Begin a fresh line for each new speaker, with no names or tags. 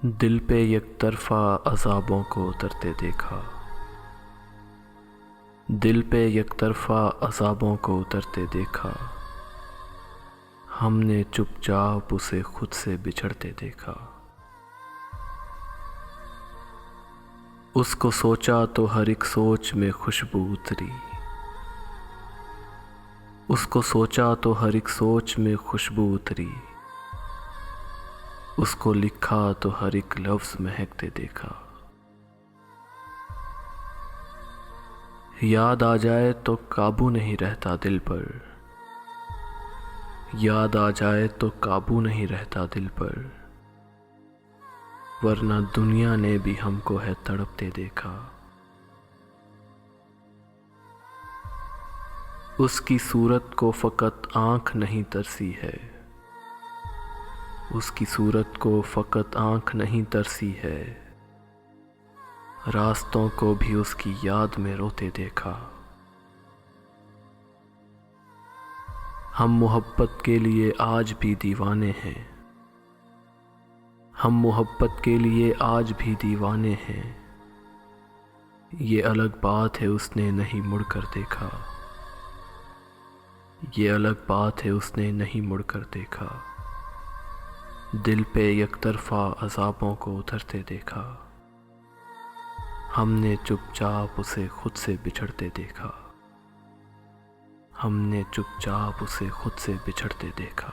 दिल पे यकतरफा अज़ाबों को उतरते देखा। दिल पे यकतरफा अज़ाबों को उतरते देखा। हमने चुपचाप उसे खुद से बिछड़ते देखा। उसको सोचा तो हर एक सोच में खुशबू उतरी। उसको सोचा तो हर एक सोच में खुशबू उतरी। उसको लिखा तो हर एक लफ्ज़ महकते देखा। याद आ जाए तो काबू नहीं रहता दिल पर। याद आ जाए तो काबू नहीं रहता दिल पर। वरना दुनिया ने भी हमको है तड़पते देखा। उसकी सूरत को फ़कत आँख नहीं तरसी है। उसकी सूरत को फ़कत आँख नहीं तरसी है। रास्तों को भी उसकी याद में रोते देखा। हम मोहब्बत के लिए आज भी दीवाने हैं। हम मोहब्बत के लिए आज भी दीवाने हैं। ये अलग बात है उसने नहीं मुड़कर देखा। ये अलग बात है उसने नहीं मुड़कर देखा। दिल पे यकतरफा अज़ाबों को उतरते देखा। हमने चुपचाप उसे खुद से बिछड़ते देखा। हमने चुपचाप उसे खुद से बिछड़ते देखा।